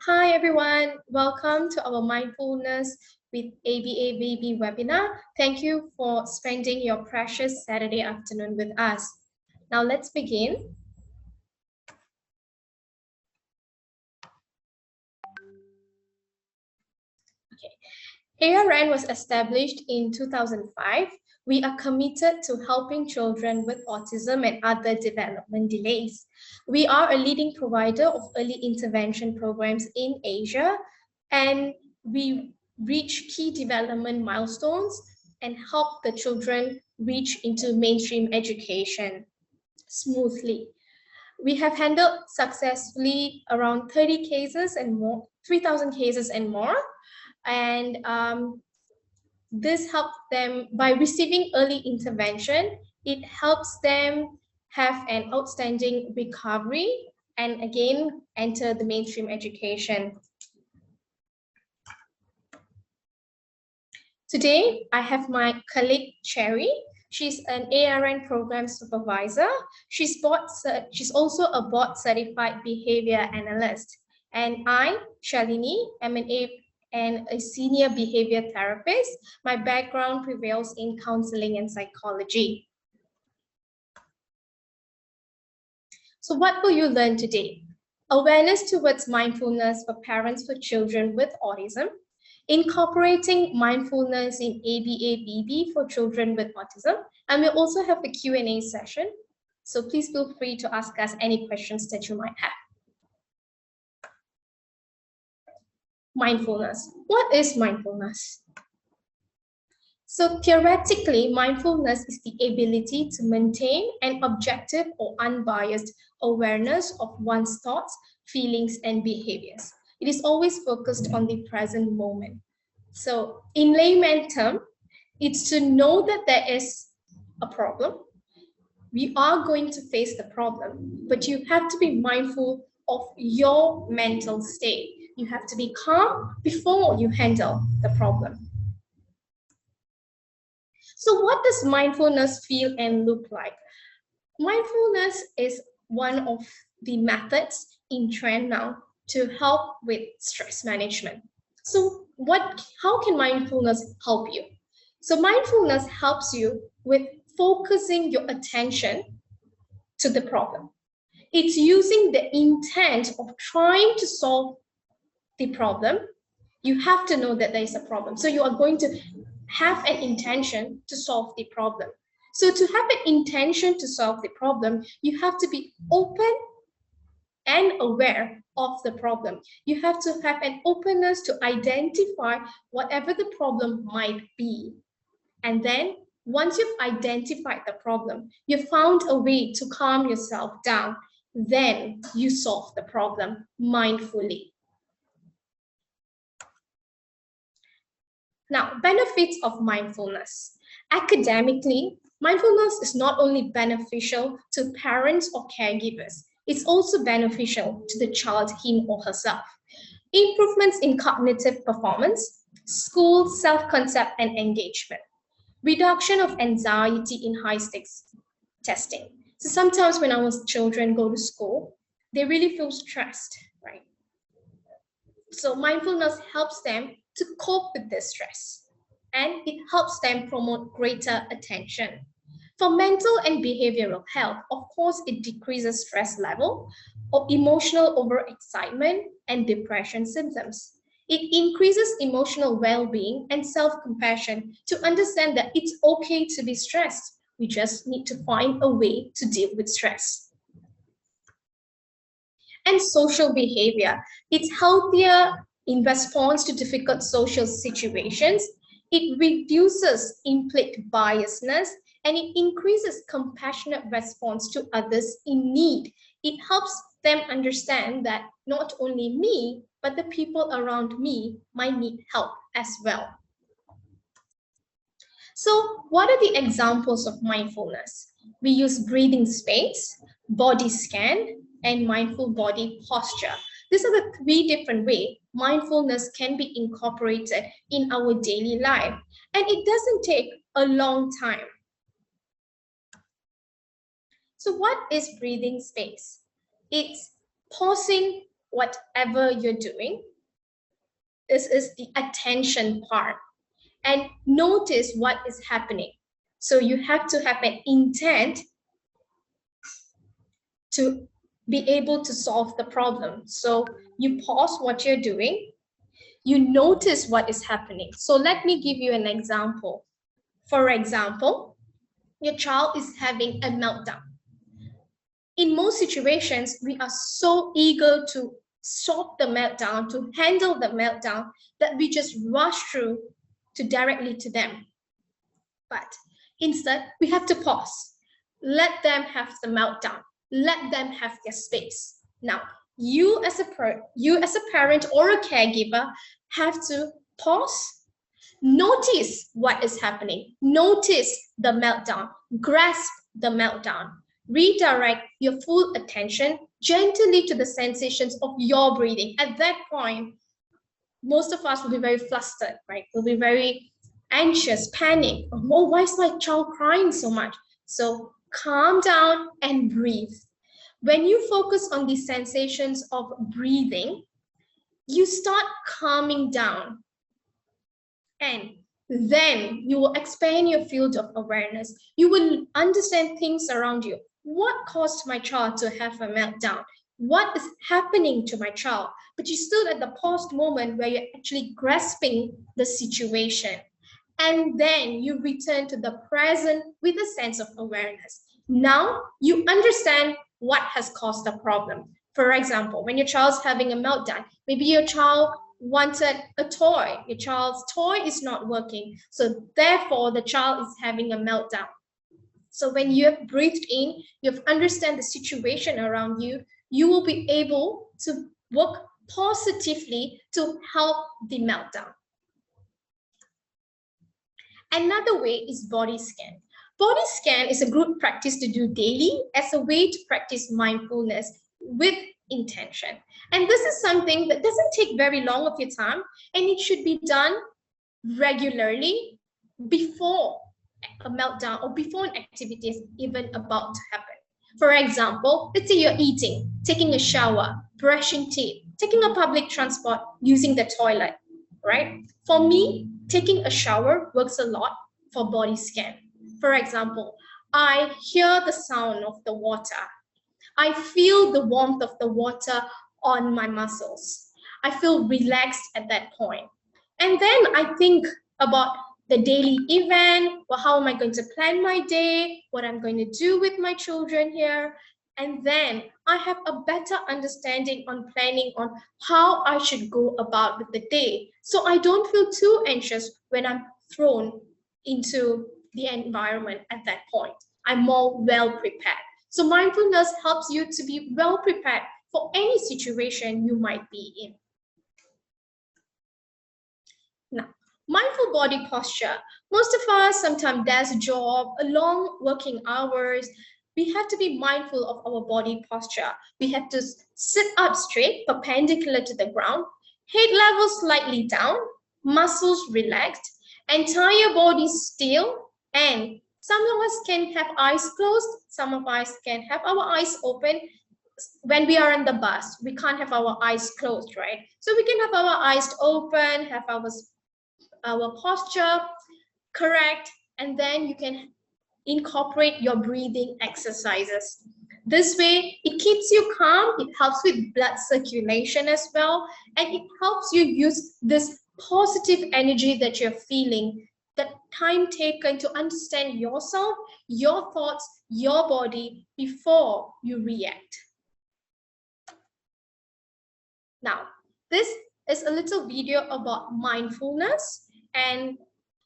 Hi everyone, welcome to our Mindfulness with ABA Baby webinar. Thank you for spending your precious Saturday afternoon with us. Now let's begin. ARN was established in 2005. We are committed to helping children with autism and other development delays. We are a leading provider of early intervention programs in Asia, and we reach key development milestones and help the children reach into mainstream education smoothly. We have handled successfully around 30 cases and more, 3,000 cases and more. And this helps them by receiving early intervention. It helps them have an outstanding recovery and again enter the mainstream education. Today, I have my colleague Cherry. She's an ARN program supervisor. She's also a board certified behavior analyst. And I, Shalini, am a senior behavior therapist. My background prevails in counseling and psychology. So what will you learn today? Awareness towards mindfulness for parents for children with autism, incorporating mindfulness in ABA-BB for children with autism, and we'll also have the Q&A session. So please feel free to ask us any questions that you might have. Mindfulness. What is mindfulness? So theoretically, mindfulness is the ability to maintain an objective or unbiased awareness of one's thoughts, feelings, and behaviors. It is always focused on the present moment. So in layman term, it's to know that there is a problem. We are going to face the problem, but you have to be mindful of your mental state. You have to be calm before you handle the problem. So what does mindfulness feel and look like? Mindfulness is one of the methods in trend now to help with stress management. So how can mindfulness help you? So mindfulness helps you with focusing your attention to the problem. It's using the intent of trying to solve the problem. You have to know that there is a problem. So you are going to have an intention to solve the problem. So to have an intention to solve the problem, you have to be open and aware of the problem. You have to have an openness to identify whatever the problem might be. And then once you've identified the problem, you've found a way to calm yourself down, then you solve the problem mindfully. Now, benefits of mindfulness. Academically, mindfulness is not only beneficial to parents or caregivers, it's also beneficial to the child, him or herself. Improvements in cognitive performance, school self-concept and engagement. Reduction of anxiety in high-stakes testing. So sometimes when our children go to school, they really feel stressed, right? So mindfulness helps them to cope with this stress, and it helps them promote greater attention. For mental and behavioral health, of course, it decreases stress level or emotional overexcitement and depression symptoms. It increases emotional well-being and self-compassion to understand that it's okay to be stressed. We just need to find a way to deal with stress. And social behavior. It's healthier in response to difficult social situations. It reduces implicit biasness and it increases compassionate response to others in need. It helps them understand that not only me, but the people around me might need help as well. So what are the examples of mindfulness? We use breathing space, body scan, and mindful body posture. These are the three different ways mindfulness can be incorporated in our daily life. And it doesn't take a long time. So what is breathing space? It's pausing whatever you're doing. This is the attention part. And notice what is happening. So you have to have an intent to be able to solve the problem. So you pause what you're doing, you notice what is happening. So let me give you an example. For example, your child is having a meltdown. In most situations, we are so eager to solve the meltdown, to handle the meltdown, that we just rush through directly to them. But instead, we have to pause. Let them have the meltdown. Let them have their space. Now, you as a parent or a caregiver have to pause, notice what is happening, notice the meltdown, grasp the meltdown, redirect your full attention gently to the sensations of your breathing. At that point, most of us will be very flustered, right? We'll be very anxious, panic. Oh, why is my child crying so much? So calm down and breathe. When you focus on the sensations of breathing, you start calming down. And then you will expand your field of awareness. You will understand things around you. What caused my child to have a meltdown? What is happening to my child? But you're still at the paused moment where you're actually grasping the situation. And then you return to the present with a sense of awareness. Now you understand what has caused the problem. For example, when your child's having a meltdown, maybe your child wanted a toy. Your child's toy is not working. So therefore, the child is having a meltdown. So when you have breathed in, you've understand the situation around you, you will be able to work positively to help the meltdown. Another way is body scan. Body scan is a good practice to do daily as a way to practice mindfulness with intention. And this is something that doesn't take very long of your time, and it should be done regularly before a meltdown or before an activity is even about to happen. For example, let's say you're eating, taking a shower, brushing teeth, taking a public transport, using the toilet, right? For me, taking a shower works a lot for body scan. For example, I hear the sound of the water. I feel the warmth of the water on my muscles. I feel relaxed at that point. And then I think about the daily event, well, how am I going to plan my day, what I'm going to do with my children here. And then I have a better understanding on planning on how I should go about with the day. So I don't feel too anxious when I'm thrown into the environment at that point. I'm more well prepared. So mindfulness helps you to be well prepared for any situation you might be in. Now, mindful body posture. Most of us, sometimes desk job, long working hours, we have to be mindful of our body posture. We have to sit up straight, perpendicular to the ground, head level slightly down, muscles relaxed, entire body still, and some of us can have eyes closed, some of us can have our eyes open. When we are in the bus, we can't have our eyes closed, right? So we can have our eyes open, have our posture correct, and then you can incorporate your breathing exercises. This way, it keeps you calm, it helps with blood circulation as well, and it helps you use this positive energy that you're feeling, the time taken to understand yourself, your thoughts, your body before you react. Now, this is a little video about mindfulness, and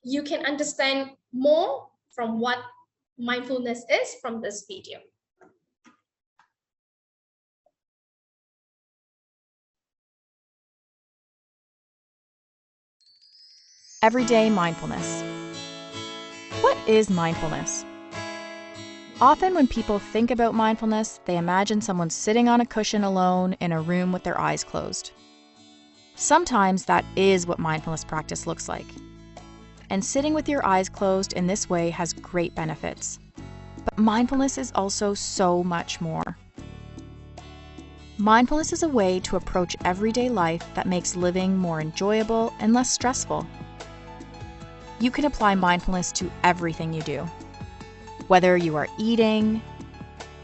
you can understand more from what mindfulness is from this video. Everyday mindfulness. What is mindfulness? Often when people think about mindfulness, they imagine someone sitting on a cushion alone in a room with their eyes closed. Sometimes that is what mindfulness practice looks like. And sitting with your eyes closed in this way has great benefits. But mindfulness is also so much more. Mindfulness is a way to approach everyday life that makes living more enjoyable and less stressful. You can apply mindfulness to everything you do, whether you are eating,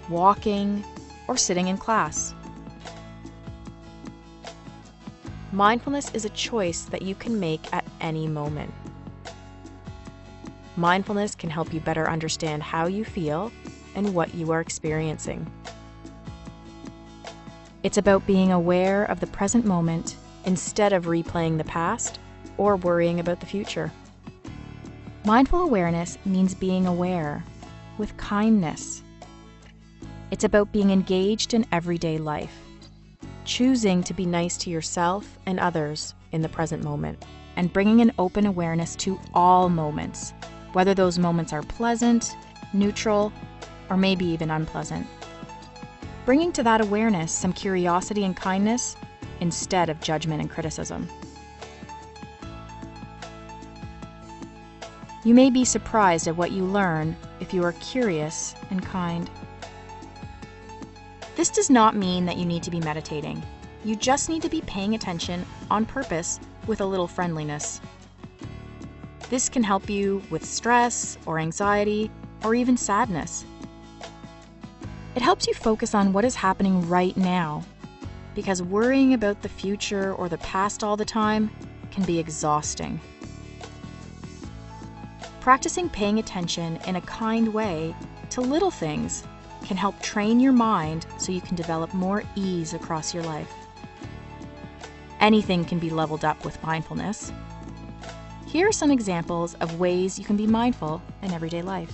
walking, or sitting in class. Mindfulness is a choice that you can make at any moment. Mindfulness can help you better understand how you feel and what you are experiencing. It's about being aware of the present moment instead of replaying the past or worrying about the future. Mindful awareness means being aware with kindness. It's about being engaged in everyday life, choosing to be nice to yourself and others in the present moment, and bringing an open awareness to all moments, whether those moments are pleasant, neutral, or maybe even unpleasant. Bringing to that awareness some curiosity and kindness instead of judgment and criticism. You may be surprised at what you learn if you are curious and kind. This does not mean that you need to be meditating. You just need to be paying attention on purpose with a little friendliness. This can help you with stress or anxiety or even sadness. It helps you focus on what is happening right now, because worrying about the future or the past all the time can be exhausting. Practicing paying attention in a kind way to little things can help train your mind so you can develop more ease across your life. Anything can be leveled up with mindfulness. Here are some examples of ways you can be mindful in everyday life.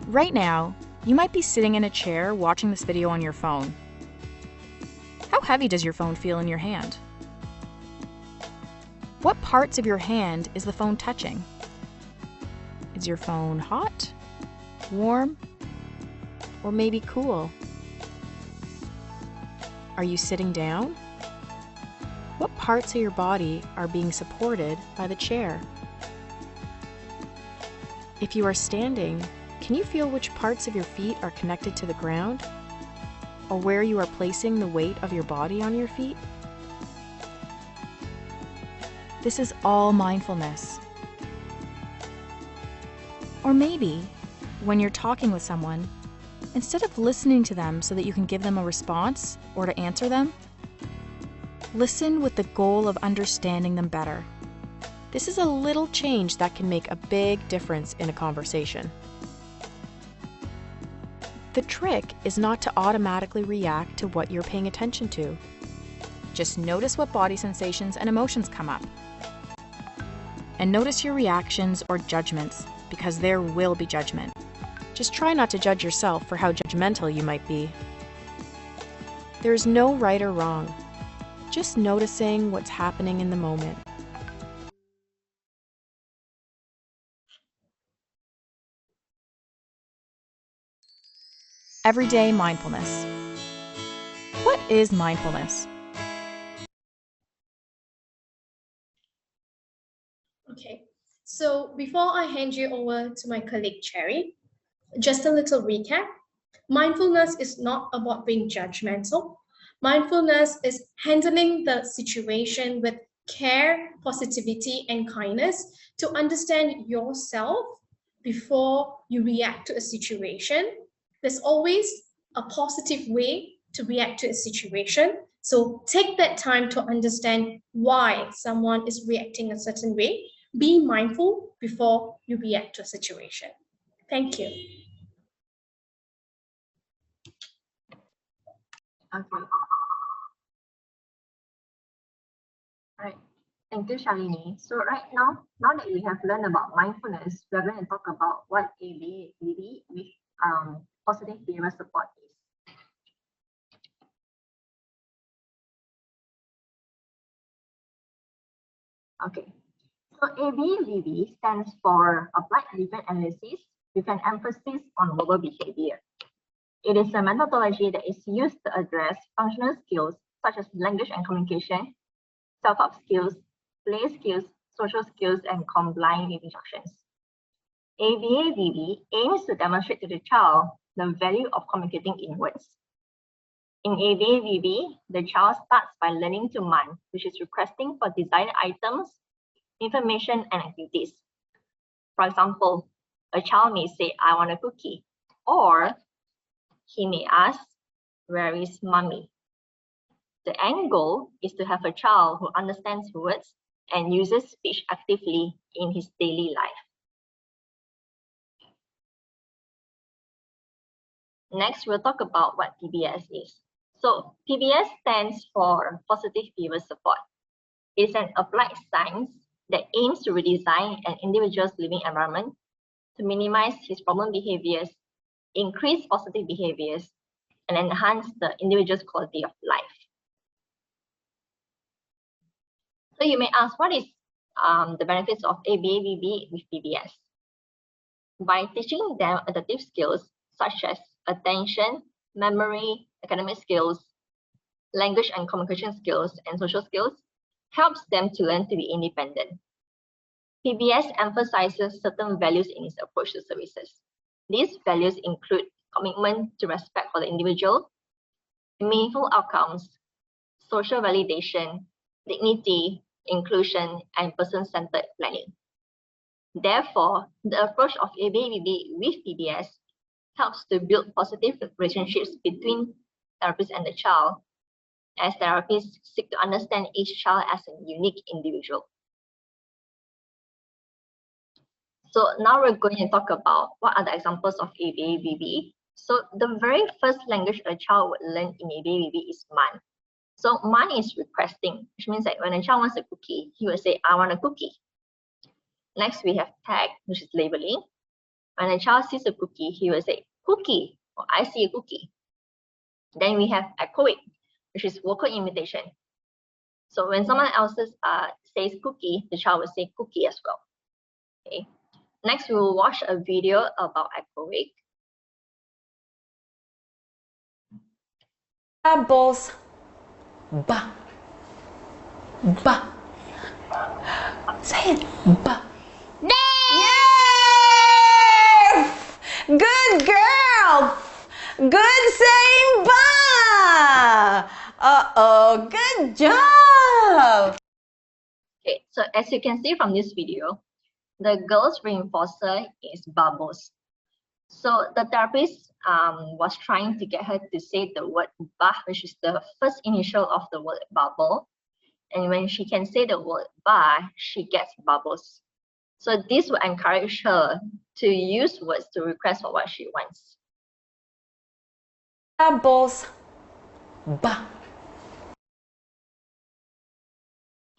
Right now, you might be sitting in a chair watching this video on your phone. How heavy does your phone feel in your hand? What parts of your hand is the phone touching? Is your phone hot, warm, or maybe cool? Are you sitting down? What parts of your body are being supported by the chair? If you are standing, can you feel which parts of your feet are connected to the ground? Or where you are placing the weight of your body on your feet? This is all mindfulness. Or maybe, when you're talking with someone, instead of listening to them so that you can give them a response or to answer them, listen with the goal of understanding them better. This is a little change that can make a big difference in a conversation. The trick is not to automatically react to what you're paying attention to. Just notice what body sensations and emotions come up. And notice your reactions or judgments, because there will be judgment. Just try not to judge yourself for how judgmental you might be. There is no right or wrong, just noticing what's happening in the moment. Everyday mindfulness. What is mindfulness? Okay, so before I hand you over to my colleague Cherry, just a little recap. Mindfulness is not about being judgmental. Mindfulness is handling the situation with care, positivity, and kindness to understand yourself before you react to a situation. There's always a positive way to react to a situation. So take that time to understand why someone is reacting a certain way. Be mindful before you react to a situation. Thank you. Okay. Right. Thank you, Shalini. So right now that we have learned about mindfulness, we're going to talk about what ABVD with positive behavior support is. Okay. So ABVD stands for Applied Behavior Analysis with an emphasis on verbal behavior. It is a methodology that is used to address functional skills such as language and communication, self-help skills, play skills, social skills, and complying with instructions. ABAVD aims to demonstrate to the child the value of communicating in words. In ABVB, the child starts by learning to man, which is requesting for desired items, information, and activities. For example, a child may say, I want a cookie, or he may ask, where is mommy? The end goal is to have a child who understands words and uses speech actively in his daily life. Next, we'll talk about what PBS is. So PBS stands for Positive Behavior Support. It's an applied science that aims to redesign an individual's living environment to minimize his problem behaviors, increase positive behaviors, and enhance the individual's quality of life. So you may ask, what is the benefits of ABABB with PBS? By teaching them adaptive skills such as attention, memory, academic skills, language and communication skills, and social skills, helps them to learn to be independent. PBS emphasizes certain values in its approach to services. These values include commitment to respect for the individual, meaningful outcomes, social validation, dignity, inclusion, and person-centered planning. Therefore, the approach of ABABB with PBS helps to build positive relationships between therapists and the child, as therapists seek to understand each child as a unique individual. So now we're going to talk about what are the examples of ABABB. So the very first language a child would learn in ABABB is man. So man is requesting, which means that when a child wants a cookie, he will say, I want a cookie. Next, we have tag, which is labeling. When a child sees a cookie, he will say, cookie, or I see a cookie. Then we have echoic, which is vocal imitation. So when someone else says cookie, the child will say cookie as well. Okay. Next, we will watch a video about echoic. Apples. Ba. Ba. Say it. Ba. Yay! Good girl. Good saying ba. Uh-oh, good job. Okay, so as you can see from this video, the girl's reinforcer is bubbles. So the therapist was trying to get her to say the word ba, which is the first initial of the word bubble. And when she can say the word ba, she gets bubbles. So this will encourage her to use words to request for what she wants. Apples. Ba.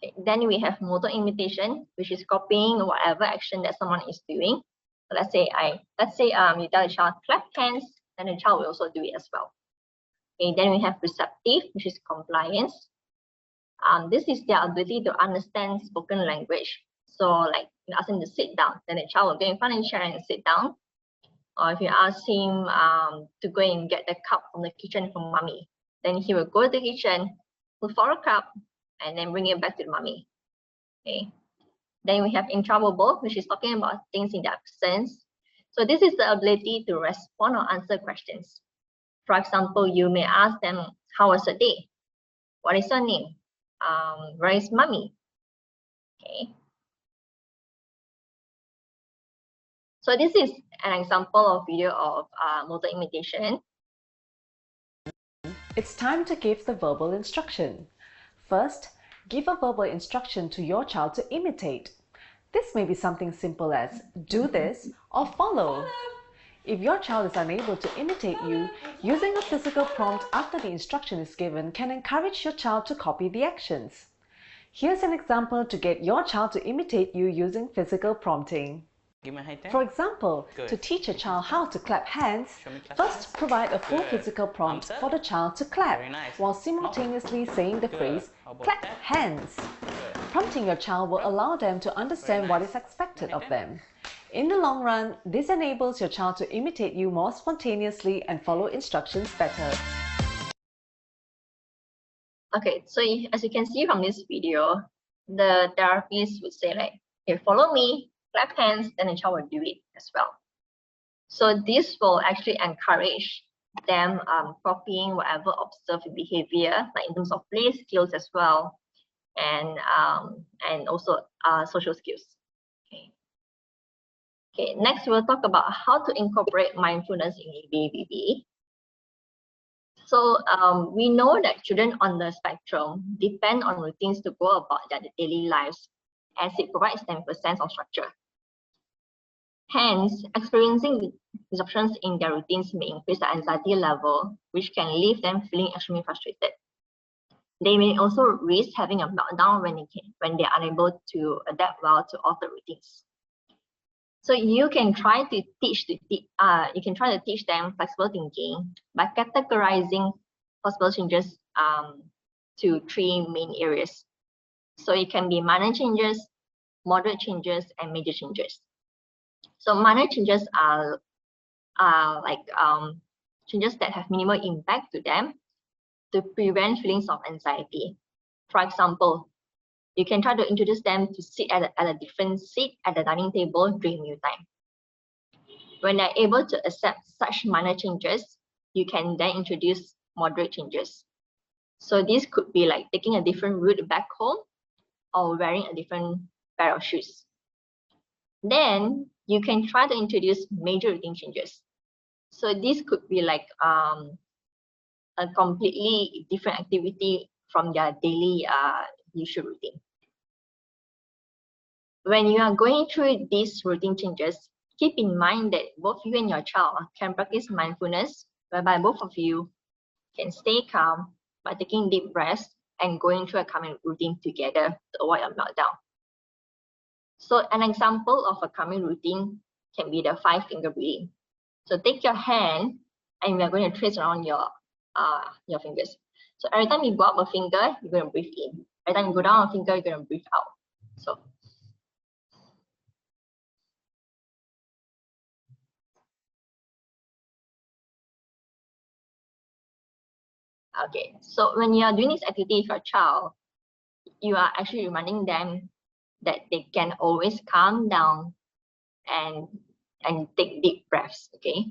Okay, then we have motor imitation, which is copying whatever action that someone is doing. So let's say you tell a child clap hands, then the child will also do it as well. Okay, then we have receptive, which is compliance. This is their ability to understand spoken language. So like you ask him to sit down, then the child will go in front of the chair and sit down. Or if you ask him to go and get the cup from the kitchen from mommy, then he will go to the kitchen, look for a cup, and then bring it back to the mommy. Okay. Then we have improbable, which is talking about things in their absence. So this is the ability to respond or answer questions. For example, you may ask them, how was your day? What is your name? Where is mommy? Okay. So this is an example of video of motor imitation. It's time to give the verbal instruction. First, give a verbal instruction to your child to imitate. This may be something simple as do this or follow. If your child is unable to imitate you, using a physical prompt after the instruction is given can encourage your child to copy the actions. Here's an example to get your child to imitate you using physical prompting. For example, to teach a child how to clap hands, first provide a full physical prompt for the child to clap, while simultaneously saying the phrase, clap hands. Prompting your child will allow them to understand what is expected of them. In the long run, this enables your child to imitate you more spontaneously and follow instructions better. Okay, so as you can see from this video, the therapist would say like, okay, follow me, clap hands, then the child will do it as well. So this will actually encourage them copying whatever observed behavior, like in terms of play skills as well, and also social skills. Okay, next we'll talk about how to incorporate mindfulness in ABVB. So we know that children on the spectrum depend on routines to go about their daily lives, as it provides them with a sense of structure. Hence, experiencing disruptions in their routines may increase the anxiety level, which can leave them feeling extremely frustrated. They may also risk having a meltdown when they are unable to adapt well to altered routines. So you can try to teach them flexible thinking by categorizing possible changes to 3 main areas. So it can be minor changes, moderate changes, and major changes. So minor changes are like changes that have minimal impact to them to prevent feelings of anxiety. For example, you can try to introduce them to sit at a different seat at the dining table during mealtime. When they're able to accept such minor changes, you can then introduce moderate changes. So this could be like taking a different route back home or wearing a different pair of shoes. Then you can try to introduce major routine changes. So this could be like a completely different activity from their daily usual routine. When you are going through these routine changes, keep in mind that both you and your child can practice mindfulness, whereby both of you can stay calm by taking deep breaths and going through a calming routine together to avoid a meltdown. So an example of a calming routine can be the 5-finger breathing. So take your hand and we are going to trace around your fingers. So every time you go up a finger, you're going to breathe in. Every time you go down a finger, you're going to breathe out. So okay, so when you are doing this activity with your child, you are actually reminding them that they can always calm down and take deep breaths, okay?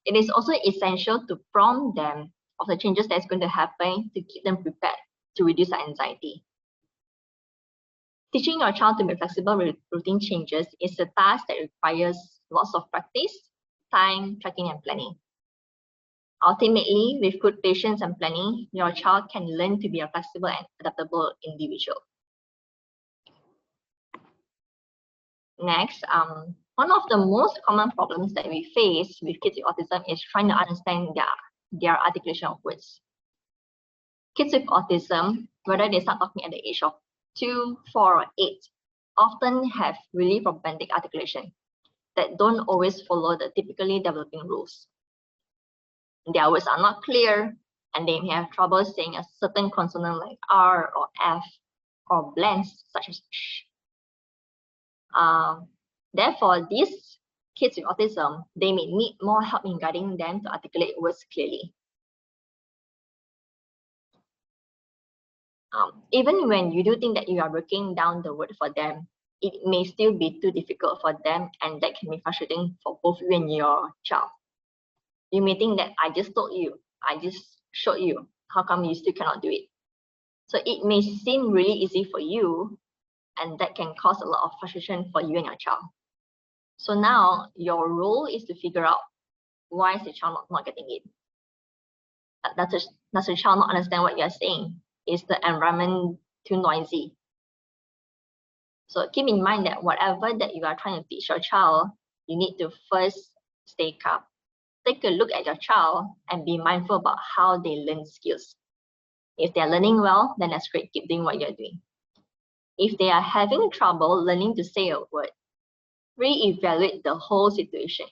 It is also essential to prompt them of the changes that's going to happen to keep them prepared to reduce their anxiety. Teaching your child to make flexible routine changes is a task that requires lots of practice, time, tracking, and planning. Ultimately, with good patience and planning, your child can learn to be a flexible and adaptable individual. Next, one of the most common problems that we face with kids with autism is trying to understand their articulation of words. Kids with autism, whether they start talking at the age of 2, 4, or 8, often have really problematic articulation that don't always follow the typically developing rules. Their words are not clear, and they may have trouble saying a certain consonant like R or F, or blends such as sh. Therefore, these kids with autism, they may need more help in guiding them to articulate words clearly. Even when you do think that you are breaking down the word for them, it may still be too difficult for them, and that can be frustrating for both you and your child. You may think that I just told you, I just showed you, how come you still cannot do it? So it may seem really easy for you, and that can cause a lot of frustration for you and your child. So now your role is to figure out why is the child not getting it. Does the child not understand what you're saying? Is the environment too noisy? So keep in mind that whatever that you are trying to teach your child, you need to first stay calm. Take a look at your child and be mindful about how they learn skills. If they're learning well, then that's great. Keep doing what you're doing. If they are having trouble learning to say a word, re-evaluate the whole situation.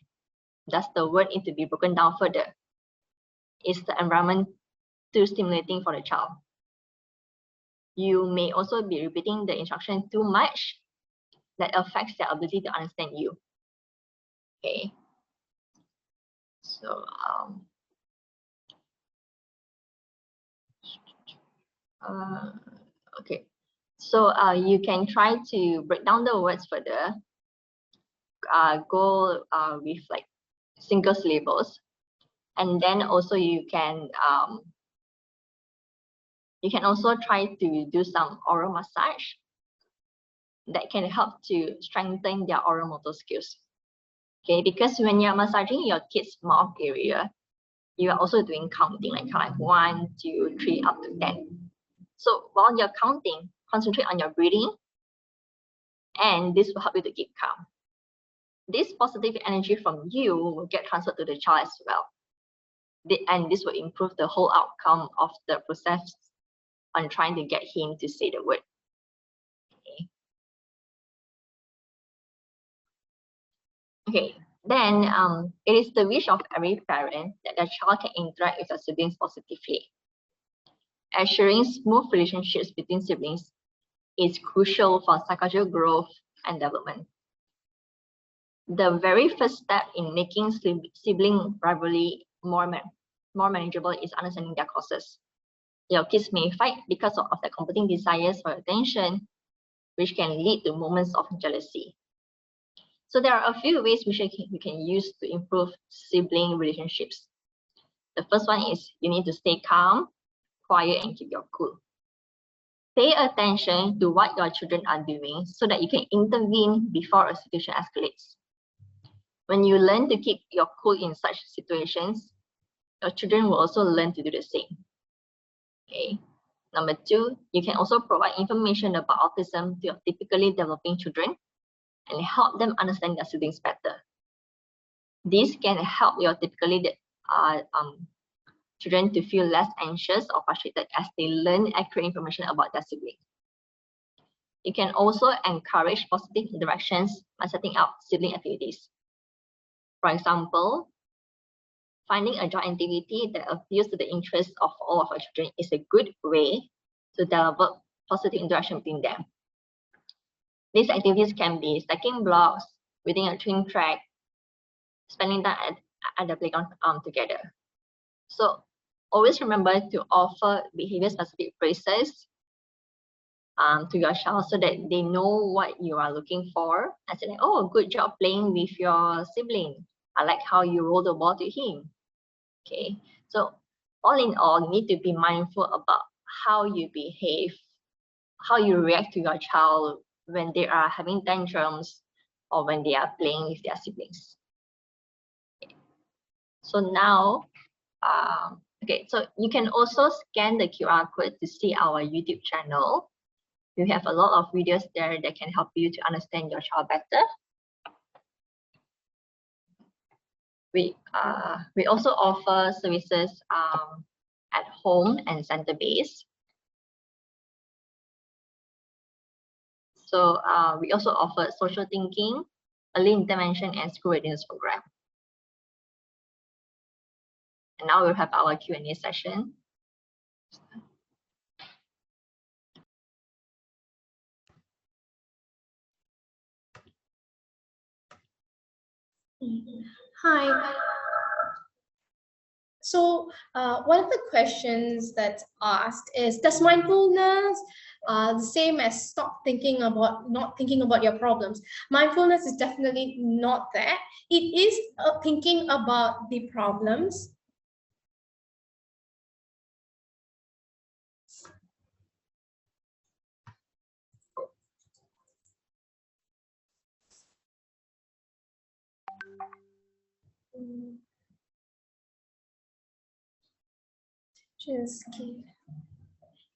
Does the word need to be broken down further? Is the environment too stimulating for the child? You may also be repeating the instruction too much that affects their ability to understand you. Okay. So okay. So you can try to break down the words further. Go with like single syllables, And then also you can also try to do some oral massage that can help to strengthen their oral motor skills. Okay, because when you're massaging your kid's mouth area, you are also doing counting, like 1, 2, 3, up to 10. So while you're counting, concentrate on your breathing, and this will help you to keep calm. This positive energy from you will get transferred to the child as well. And this will improve the whole outcome of the process on trying to get him to say the word. Okay, then it is the wish of every parent that their child can interact with their siblings positively. Assuring smooth relationships between siblings is crucial for psychological growth and development. The very first step in making sibling rivalry more manageable is understanding their causes. Your kids may fight because of their competing desires for attention, which can lead to moments of jealousy. So there are a few ways which you can use to improve sibling relationships. The first one is you need to stay calm, quiet, and keep your cool. Pay attention to what your children are doing so that you can intervene before a situation escalates. When you learn to keep your cool in such situations, your children will also learn to do the same. Okay. Number 2, you can also provide information about autism to your typically developing children and help them understand their siblings better. This can help your typically children to feel less anxious or frustrated as they learn accurate information about their siblings. You can also encourage positive interactions by setting up sibling activities. For example, finding a joint activity that appeals to the interests of all of our children is a good way to develop positive interaction between them. These activities can be stacking blocks, reading a train track, spending time at the playground together. So always remember to offer behavior-specific phrases to your child so that they know what you are looking for. I said, oh, good job playing with your sibling. I like how you roll the ball to him. Okay, so all in all, you need to be mindful about how you behave, how you react to your child when they are having tantrums or when they are playing with their siblings. Okay. So now, okay, so you can also scan the QR code to see our YouTube channel. We have a lot of videos there that can help you to understand your child better. We also offer services at home and center-based. So we also offer social thinking, early intervention, and school readiness program. And now we'll have our Q&A session. Hi. So one of the questions that's asked is, does mindfulness the same as not thinking about your problems? Mindfulness is definitely not that. It is thinking about the problems.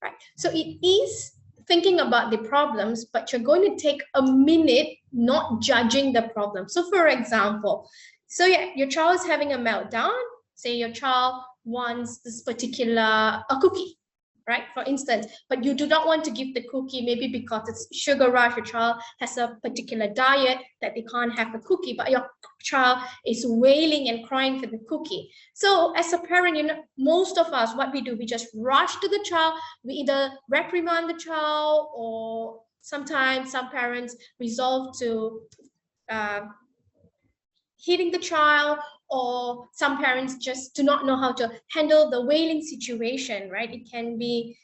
Right. So it is thinking about the problems, but you're going to take a minute not judging the problem. So for example, so yeah, your child is having a meltdown. Say your child wants this particular cookie, right? For instance, but you do not want to give the cookie, maybe because it's sugar rush, your child has a particular diet that they can't have the cookie, but your child is wailing and crying for the cookie. So as a parent, you know, most of us, what we do, we just rush to the child. We either reprimand the child, or sometimes some parents resolve to hitting the child, or some parents just do not know how to handle the wailing situation, right? It can be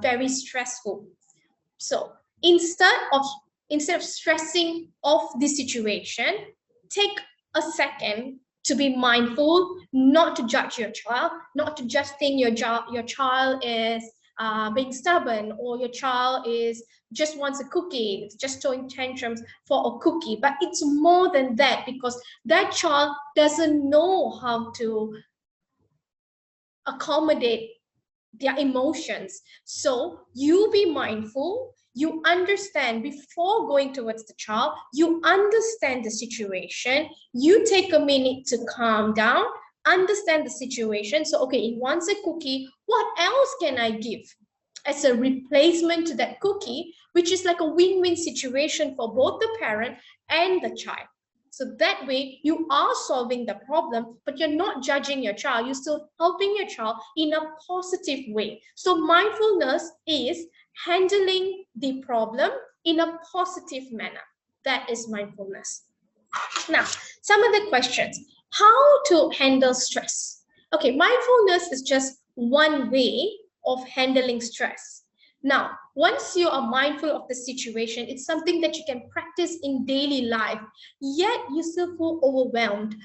very stressful. So instead of stressing off the situation, take a second to be mindful, not to judge your child, not to just think your child is being stubborn, or your child is just wants a cookie, it's just throwing tantrums for a cookie. But it's more than that, because that child doesn't know how to accommodate their emotions. So you be mindful, you understand before going towards the child, you understand the situation, you take a minute to calm down, understand the situation. So, okay, he wants a cookie, what else can I give as a replacement to that cookie, which is like a win-win situation for both the parent and the child. So that way you are solving the problem, but you're not judging your child. You're still helping your child in a positive way. So mindfulness is handling the problem in a positive manner. That is mindfulness. Now, some of the questions. How to handle stress? Okay, mindfulness is just one way of handling stress. Now, once you are mindful of the situation, it's something that you can practice in daily life, yet you still feel overwhelmed.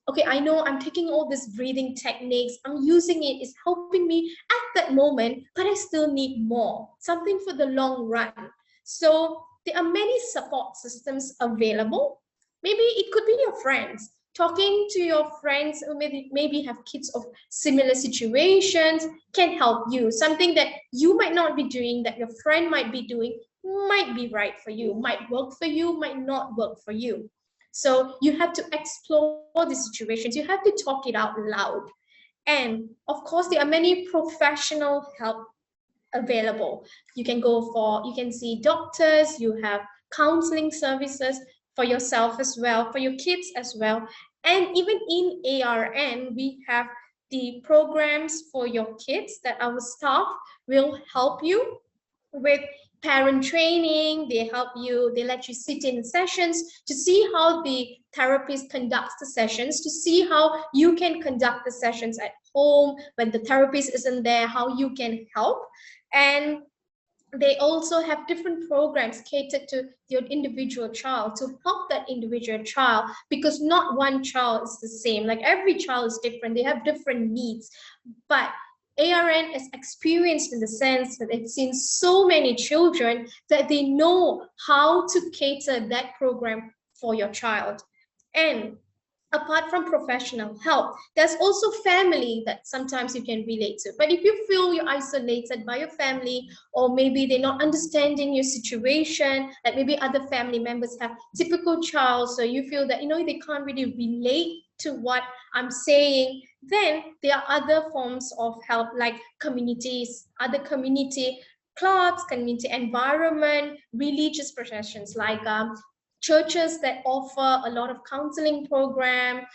Okay, I know I'm taking all these breathing techniques, I'm using it, it's helping me at that moment, but I still need more, something for the long run. So there are many support systems available. Maybe it could be your friends. Talking to your friends who maybe have kids of similar situations can help you. Something that you might not be doing, that your friend might be doing, might be right for you, might work for you, might not work for you. So you have to explore the situations. You have to talk it out loud. And of course, there are many professional help available. You can see doctors, you have counseling services for yourself as well, for your kids as well. And even in ARN, we have the programs for your kids that our staff will help you with parent training. They help you, they let you sit in sessions to see how the therapist conducts the sessions, to see how you can conduct the sessions at home when the therapist isn't there, how you can help. And they also have different programs catered to your individual child, to help that individual child, because not one child is the same. Like every child is different, they have different needs. But ARN is experienced in the sense that it's seen so many children that they know how to cater that program for your child. And apart from professional help, there's also family that sometimes you can relate to. But if you feel you're isolated by your family, or maybe they're not understanding your situation, like maybe other family members have typical child, so you feel that they can't really relate to what I'm saying, then there are other forms of help, like communities, other community clubs, community environment, religious professions like churches that offer a lot of counseling program.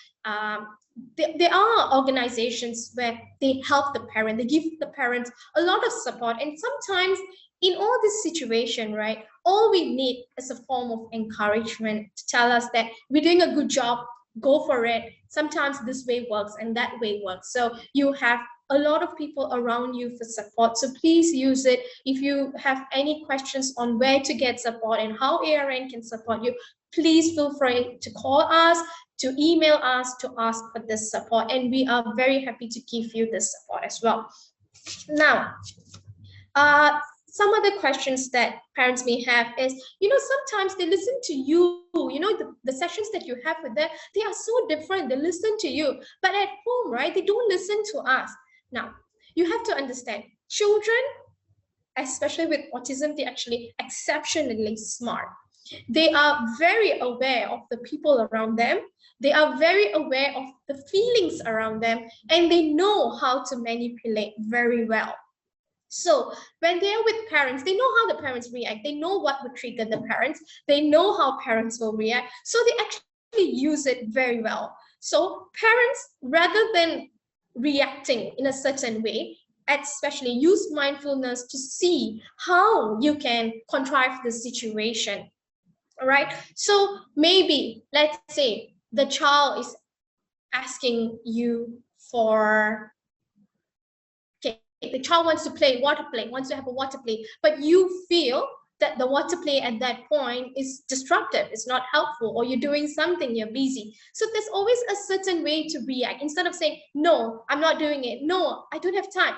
There are organizations where they help the parent, they give the parents a lot of support. And sometimes in all this situation, right, all we need is a form of encouragement to tell us that we're doing a good job, go for it. Sometimes this way works and that way works. So you have a lot of people around you for support. So please use it. If you have any questions on where to get support and how ARN can support you, please feel free to call us, to email us, to ask for this support. And we are very happy to give you this support as well. Now, some other questions that parents may have is, sometimes they listen to you, the sessions that you have with them, they are so different. They listen to you, but at home, right, they don't listen to us. Now, you have to understand, children, especially with autism, they're actually exceptionally smart. They are very aware of the people around them. They are very aware of the feelings around them, and they know how to manipulate very well. So when they're with parents, they know how the parents react. They know what would trigger the parents. They know how parents will react. So they actually use it very well. So parents, rather than reacting in a certain way, especially use mindfulness to see how you can contrive the situation. All right. So maybe, let's say the child is asking you for, the child wants to play water play, wants to have a water play, but you feel that the water play at that point is disruptive, it's not helpful, or you're doing something, you're busy. So there's always a certain way to react. Instead of saying, no, I'm not doing it, no, I don't have time,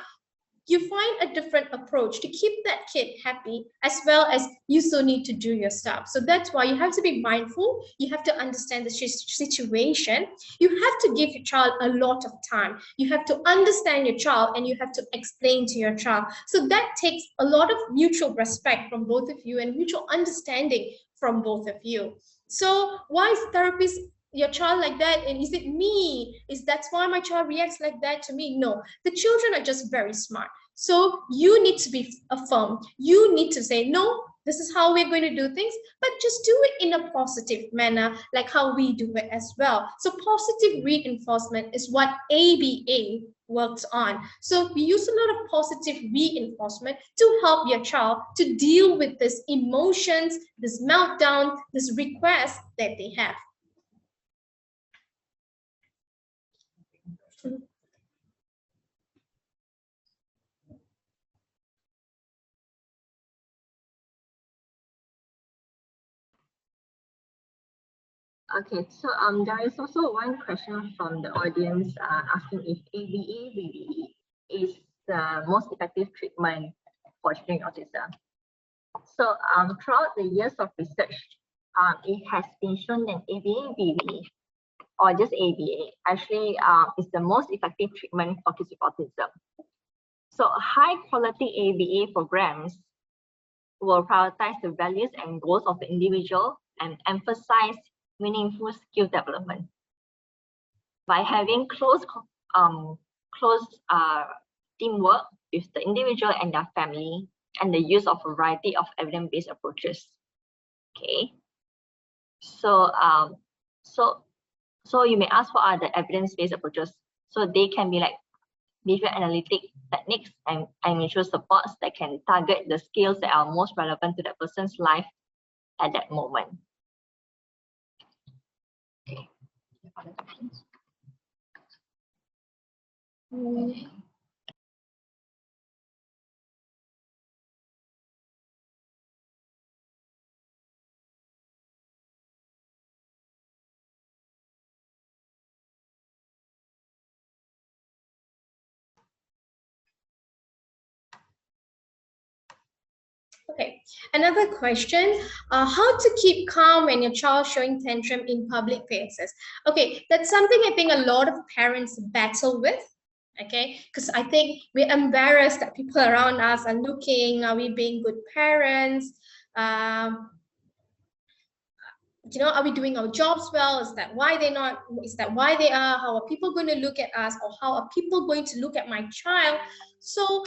you find a different approach to keep that kid happy, as well as you still need to do your stuff. So that's why you have to be mindful. You have to understand the situation. You have to give your child a lot of time. You have to understand your child, and you have to explain to your child. So that takes a lot of mutual respect from both of you and mutual understanding from both of you. So why is therapist your child like that, and is it me, is that's why my child reacts like that to me? No, the children are just very smart. So you need to be firm. You need to say, no, this is how we're going to do things, but just do it in a positive manner, like how we do it as well. So positive reinforcement is what ABA works on. So we use a lot of positive reinforcement to help your child to deal with these emotions, this meltdown, this request that they have. Okay, so there is also one question from the audience asking if ABA really is the most effective treatment for children with autism. So throughout the years of research, it has been shown that ABA or just ABA actually is the most effective treatment for kids with autism. So high quality ABA programs will prioritize the values and goals of the individual and emphasize meaningful skill development. By having close teamwork with the individual and their family, and the use of a variety of evidence-based approaches. Okay, so so you may ask, what are the evidence-based approaches? So they can be like behavior analytic techniques and mutual supports that can target the skills that are most relevant to that person's life at that moment. Okay. Okay, another question, how to keep calm when your child showing tantrum in public places? Okay, that's something I think a lot of parents battle with, okay, because I think we're embarrassed that people around us are looking, are we being good parents? You know, are we doing our jobs well? Is that why they're not? Is that why they are? How are people going to look at us, or how are people going to look at my child? So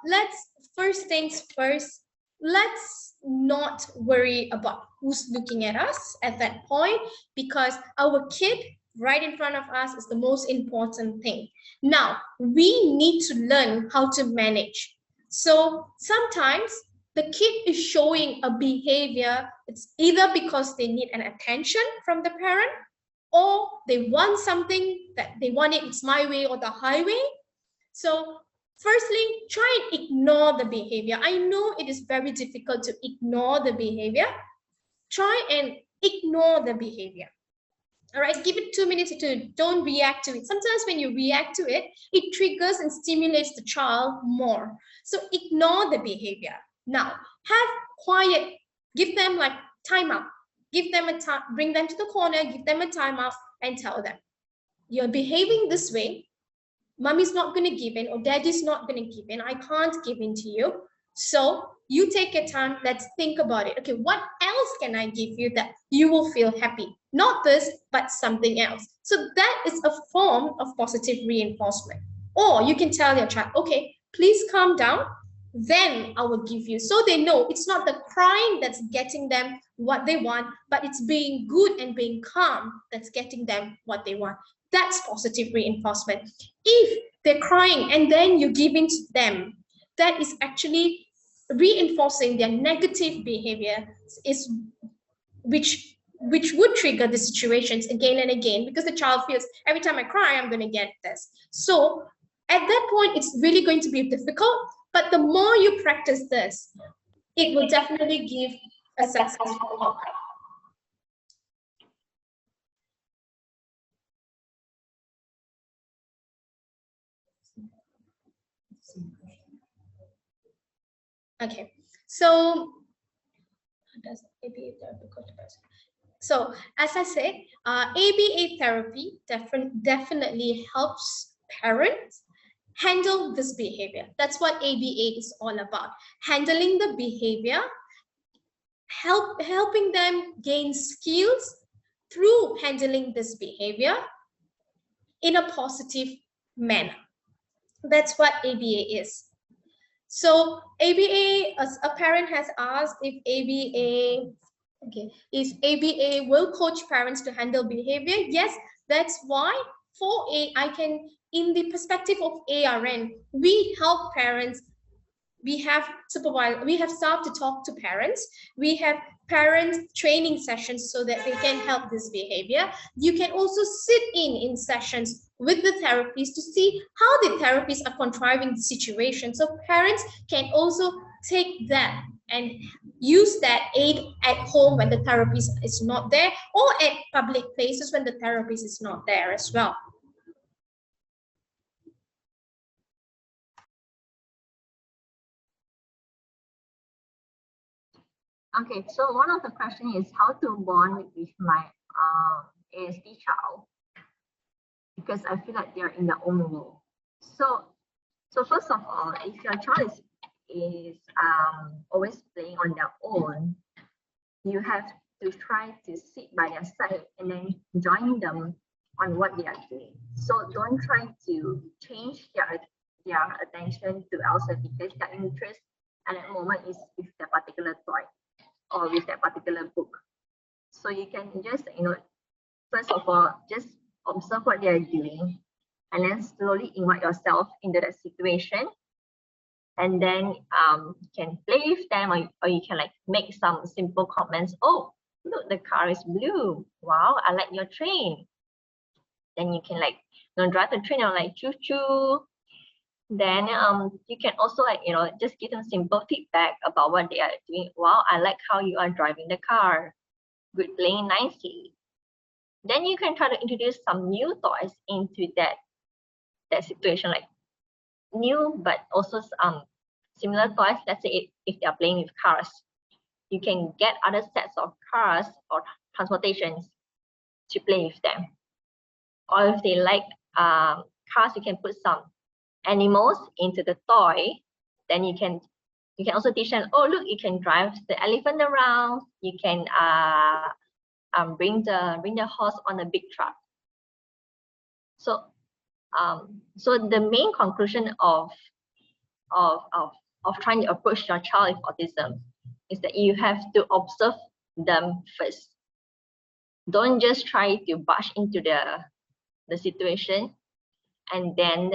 let's, first things first, let's not worry about who's looking at us at that point, because our kid right in front of us is the most important thing. Now, we need to learn how to manage. So sometimes the kid is showing a behavior, it's either because they need an attention from the parent, or they want something that they want it's my way or the highway. So firstly, try and ignore the behavior. I know it is very difficult to ignore the behavior. Try and ignore the behavior. All right, give it 2 minutes to don't react to it. Sometimes when you react to it, it triggers and stimulates the child more. So ignore the behavior. Now, have quiet, give them like time out, give them a time, bring them to the corner, give them a timeout and tell them, you're behaving this way, mommy's not going to give in, or daddy's not going to give in, I can't give in to you. So you take your time, let's think about it. Okay, what else can I give you that you will feel happy? Not this, but something else. So that is a form of positive reinforcement. Or you can tell your child, okay, please calm down, then I will give you. So they know it's not the crying that's getting them what they want, but it's being good and being calm that's getting them what they want. That's positive reinforcement. If they're crying and then you give in to them, that is actually reinforcing their negative behavior, is which would trigger the situations again and again, because the child feels every time I cry, I'm going to get this. So at that point, it's really going to be difficult. But the more you practice this, it will definitely give a successful outcome. Okay, so does ABA therapy go to person? So as I said, ABA therapy definitely helps parents handle this behavior. That's what ABA is all about. Handling the behavior, helping them gain skills through handling this behavior in a positive manner. That's what ABA is. So ABA, as a parent has asked if ABA, if ABA will coach parents to handle behavior. Yes, that's why for in the perspective of ARN, we help parents. We have staff to talk to parents. We have parent training sessions so that they can help this behavior. You can also sit in sessions with the therapists to see how the therapists are contriving the situation. So parents can also take that and use that aid at home when the therapist is not there, or at public places when the therapist is not there as well. Okay, so one of the questions is how to bond with my ASD child, because I feel like they're in their own world. So first of all, if your child is always playing on their own, you have to try to sit by their side and then join them on what they are doing. So don't try to change their attention to elsewhere, because their interest at that moment is with that particular toy or with that particular book. So you can just, first of all, just observe what they are doing, and then slowly invite yourself into that situation. And then you can play with them, or you can like make some simple comments. Oh, look, the car is blue. Wow, I like your train. Then you can like, drive the train, or like choo choo. Then you can also like, just give them simple feedback about what they are doing. Wow, I like how you are driving the car. Good, playing nicely. Then you can try to introduce some new toys into that situation, like new but also similar toys. Let's say if they are playing with cars, you can get other sets of cars or transportations to play with them. Or if they like cars, you can put some animals into the toy. Then you can also teach them, oh look, you can drive the elephant around. You can bring the horse on a big truck. So the main conclusion of trying to approach your child with autism is that you have to observe them first. Don't just try to barge into the situation and then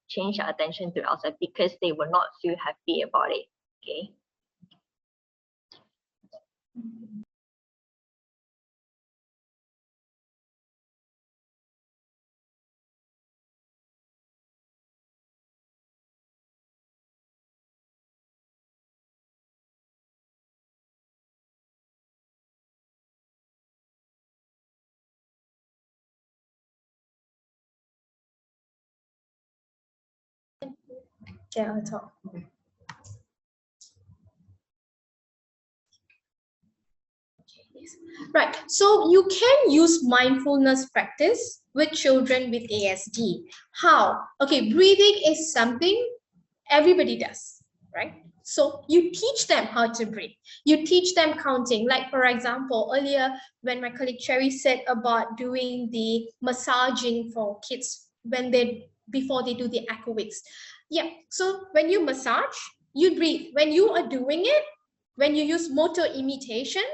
change your attention to outside, because they will not feel happy about it. Okay. Yeah, I'll talk. Right, so you can use mindfulness practice with children with ASD. How? Okay, breathing is something everybody does, right? So you teach them how to breathe. You teach them counting. Like for example, earlier when my colleague Cherry said about doing the massaging for kids before they do the aquawics. Yeah, so when you massage, you breathe. When you are doing it, when you use motor imitation,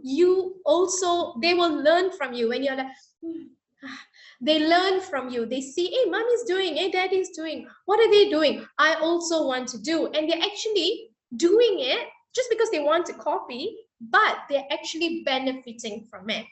they will learn from you. When you're like, they learn from you. They see, hey, mommy's doing, hey, daddy's doing. What are they doing? I also want to do. And they're actually doing it just because they want to copy, but they're actually benefiting from it.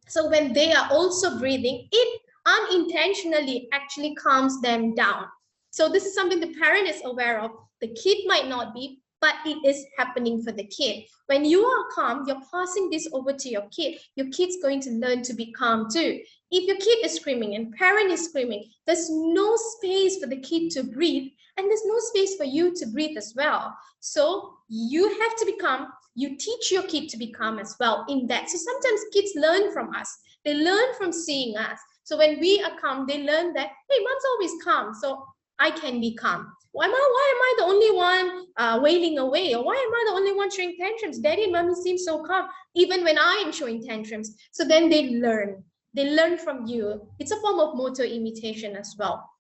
So when they are also breathing, it unintentionally actually calms them down. So this is something the parent is aware of. The kid might not be, but it is happening for the kid. When you are calm, you're passing this over to your kid. Your kid's going to learn to be calm too. If your kid is screaming and parent is screaming, there's no space for the kid to breathe, and there's no space for you to breathe as well. So you have to be calm. You teach your kid to be calm as well in that. So sometimes kids learn from us. They learn from seeing us. So when we are calm, they learn that, hey, mom's always calm, so I can be calm. Why am I the only one wailing away? Or why am I the only one showing tantrums? Daddy and mommy seem so calm, even when I am showing tantrums. So then they learn. They learn from you. It's a form of motor imitation as well.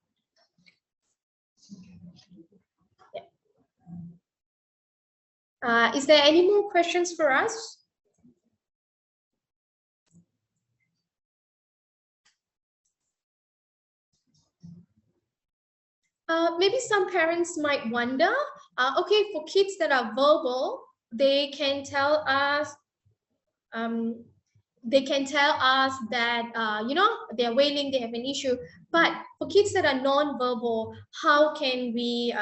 Yeah. Is there any more questions for us? Maybe some parents might wonder, okay, for kids that are verbal, they can tell us that, you know, they're wailing, they have an issue. But for kids that are non-verbal, how can we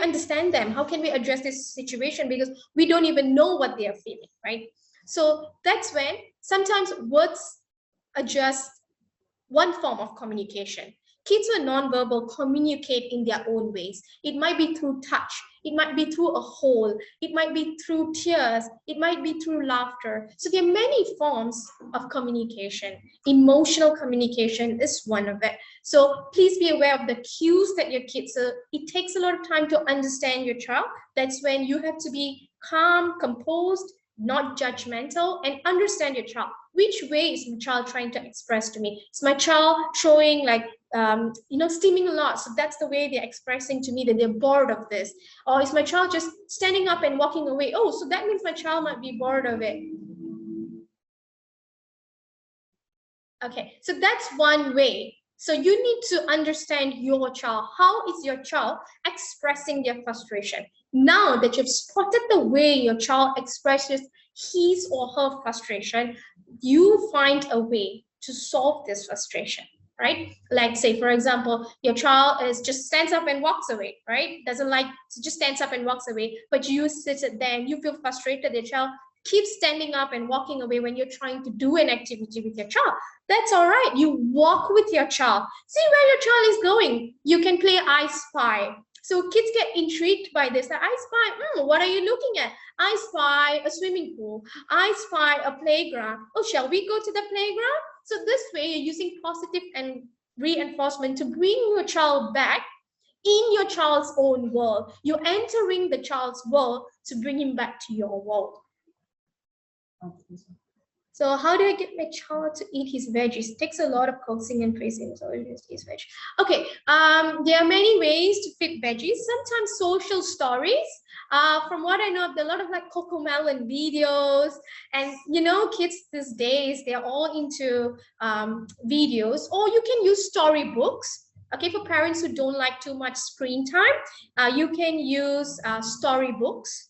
understand them? How can we address this situation? Because we don't even know what they are feeling, right? So that's when sometimes words are just one form of communication. Kids who are nonverbal communicate in their own ways. It might be through touch, it might be through a hold, it might be through tears, it might be through laughter. So there are many forms of communication. Emotional communication is one of it. So please be aware of the cues that your kids are. It takes a lot of time to understand your child. That's when you have to be calm, composed, not judgmental, and understand your child. Which way is my child trying to express to me? Is my child showing like, you know, steaming a lot? So that's the way they're expressing to me that they're bored of this. Or is my child just standing up and walking away? Oh, so that means my child might be bored of it. Okay, so that's one way. So you need to understand your child. How is your child expressing their frustration? Now that you've spotted the way your child expresses his or her frustration, you find a way to solve this frustration, right? Like say, for example, your child is just stands up and walks away, right? Doesn't like, so just stands up and walks away, but you sit there and you feel frustrated. Your child keeps standing up and walking away when you're trying to do an activity with your child. That's all right. You walk with your child. See where your child is going. You can play I Spy. So kids get intrigued by this. Like, I spy, what are you looking at? I spy a swimming pool. I spy a playground. Oh, shall we go to the playground? So this way you're using positive and reinforcement to bring your child back in your child's own world. You're entering the child's world to bring him back to your world. So how do I get my child to eat his veggies? It takes a lot of coaxing and praising. So it is veg. Okay, there are many ways to fit veggies. Sometimes social stories. From what I know, there are a lot of like Cocomelon videos, and you know, kids these days, they're all into videos. Or you can use storybooks. Okay, for parents who don't like too much screen time, you can use storybooks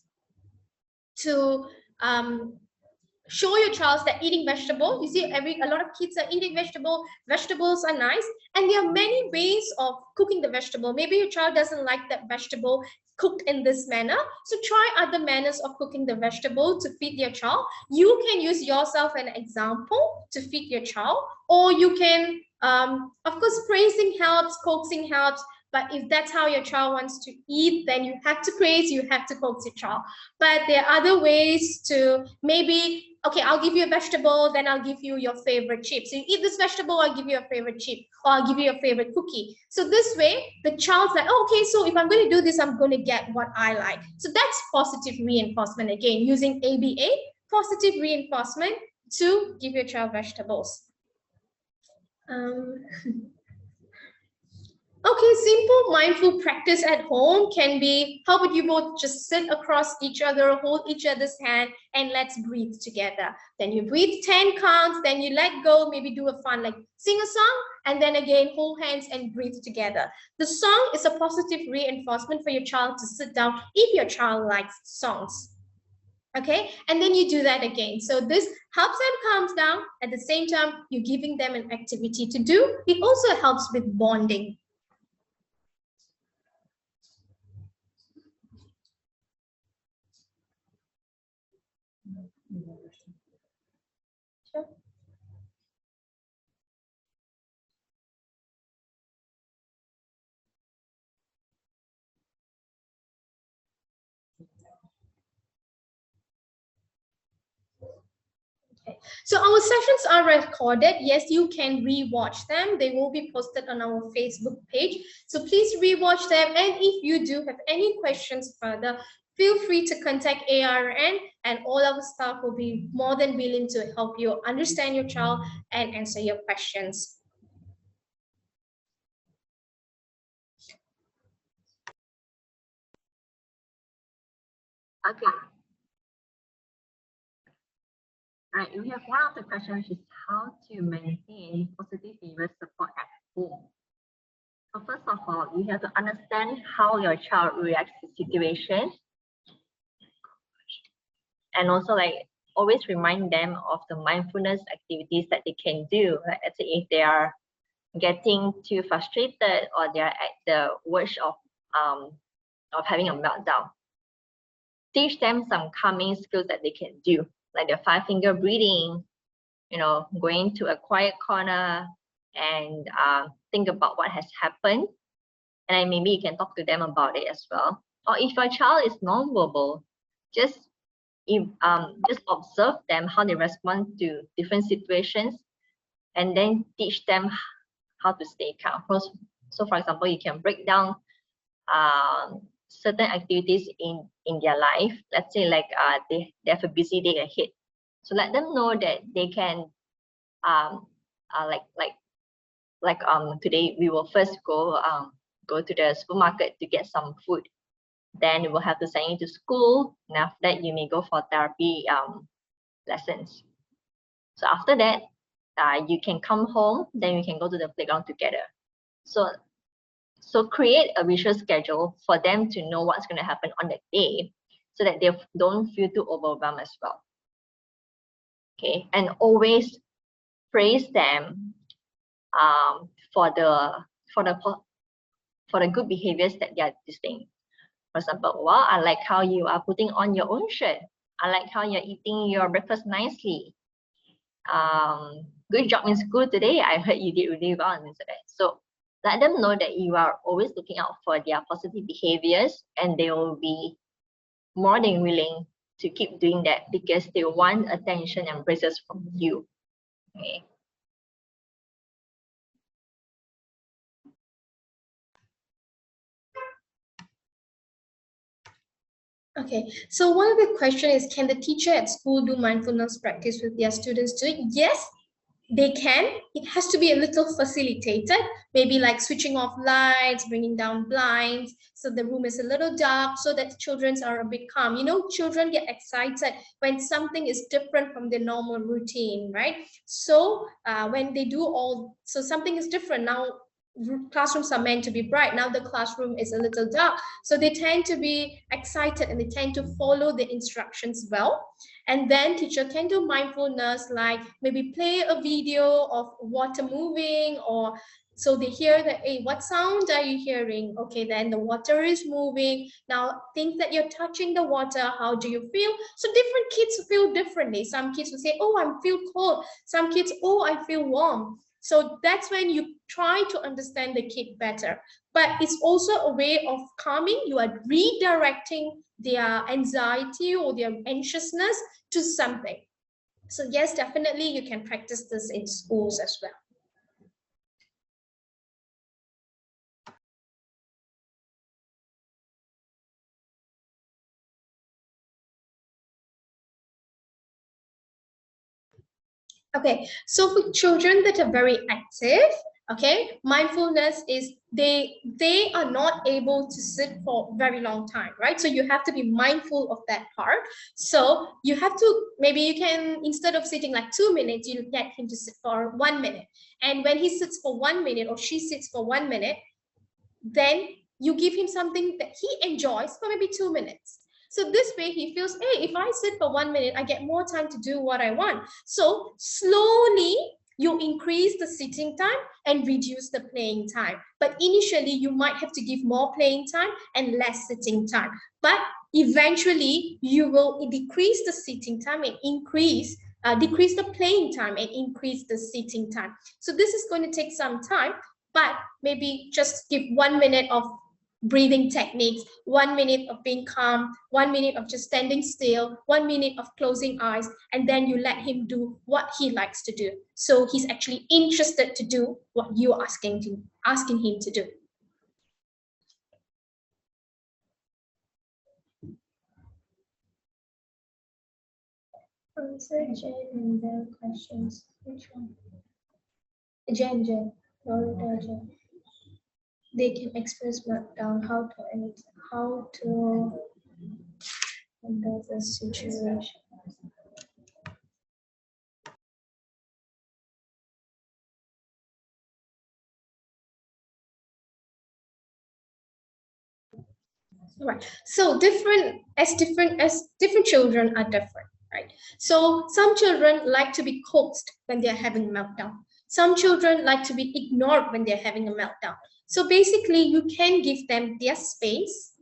to show your child that eating vegetable. You see, a lot of kids are eating vegetable. Vegetables are nice, and there are many ways of cooking the vegetable. Maybe your child doesn't like that vegetable cooked in this manner, so try other manners of cooking the vegetable to feed your child. You can use yourself an example to feed your child, or you can, of course, praising helps, coaxing helps. But if that's how your child wants to eat, then you have to praise, you have to coax your child. But there are other ways to maybe, okay, I'll give you a vegetable, then I'll give you your favorite chip. So you eat this vegetable, I'll give you a favorite chip, or I'll give you a favorite cookie. So this way, the child's like, oh, okay, so if I'm going to do this, I'm going to get what I like. So that's positive reinforcement again, using ABA, positive reinforcement, to give your child vegetables. Okay, simple mindful practice at home can be, how would you both just sit across each other, hold each other's hand, and let's breathe together. Then you breathe 10 counts, then you let go, maybe do a fun, like sing a song, and then again, hold hands and breathe together. The song is a positive reinforcement for your child to sit down if your child likes songs. Okay, and then you do that again. So this helps them calm down. At the same time, you're giving them an activity to do. It also helps with bonding. So our sessions are recorded. Yes, you can re-watch them. They will be posted on our Facebook page. So please re-watch them. And if you do have any questions further, feel free to contact ARN, and all our staff will be more than willing to help you understand your child and answer your questions. Okay. Right, we have one of the questions, which is how to maintain positive behavior support at home. So first of all, you have to understand how your child reacts to situations, and also like always remind them of the mindfulness activities that they can do. Like, let's say if they are getting too frustrated or they are at the verge of having a meltdown, teach them some calming skills that they can do, like the 5-finger breathing, you know, going to a quiet corner and think about what has happened, and then maybe you can talk to them about it as well. Or if your child is nonverbal, just observe them, how they respond to different situations, and then teach them how to stay calm. So for example, you can break down certain activities in their life. Let's say like they have a busy day ahead, so let them know that they can today we will first go to the supermarket to get some food. Then we will have to send you to school, and after that you may go for therapy lessons. So after that, you can come home, then we can go to the playground together. So create a visual schedule for them to know what's going to happen on that day, so that they don't feel too overwhelmed as well. Okay, and always praise them for the good behaviors that they are displaying. For example, well, I like how you are putting on your own shirt. I like how you're eating your breakfast nicely. Good job in school today. I heard you did really well and so that. So let them know that you are always looking out for their positive behaviors, and they will be more than willing to keep doing that because they want attention and praises from you. Okay. Okay, so one of the questions is, can the teacher at school do mindfulness practice with their students too? Yes, they can. It has to be a little facilitated, maybe like switching off lights, bringing down blinds, so the room is a little dark, so that children are a bit calm. You know, children get excited when something is different from their normal routine, right? So when they do something is different now. Classrooms are meant to be bright. Now the classroom is a little dark, so they tend to be excited and they tend to follow the instructions well. And then teacher can do mindfulness, like maybe play a video of water moving, or so they hear that, hey, what sound are you hearing? Okay, then the water is moving. Now think that you're touching the water. How do you feel? So different kids feel differently. Some kids will say, oh, I feel cold. Some kids, oh, I feel warm. So that's when you try to understand the kid better. But it's also a way of calming. You are redirecting their anxiety or their anxiousness to something. So yes, definitely you can practice this in schools as well. Okay, so for children that are very active, okay, mindfulness is they are not able to sit for a very long time, right? So you have to be mindful of that part. So you have to, maybe you can, instead of sitting like 2 minutes, you get him to sit for 1 minute. And when he sits for 1 minute or she sits for 1 minute, then you give him something that he enjoys for maybe 2 minutes. So this way he feels, hey, if I sit for 1 minute, I get more time to do what I want. So slowly you increase the sitting time and reduce the playing time. But initially you might have to give more playing time and less sitting time. But eventually you will decrease the sitting time and decrease the playing time and increase the sitting time. So this is going to take some time, but maybe just give 1 minute of breathing techniques, 1 minute of being calm, 1 minute of just standing still, 1 minute of closing eyes, and then you let him do what he likes to do. So he's actually interested to do what you're asking him to do. Answer Jen and their questions. Which one? Jen, Florida Jen. They can express meltdown, how to handle the situation. Right. So different children are different, right? So some children like to be coaxed when they're having a meltdown. Some children like to be ignored when they're having a meltdown. So basically, you can give them their space,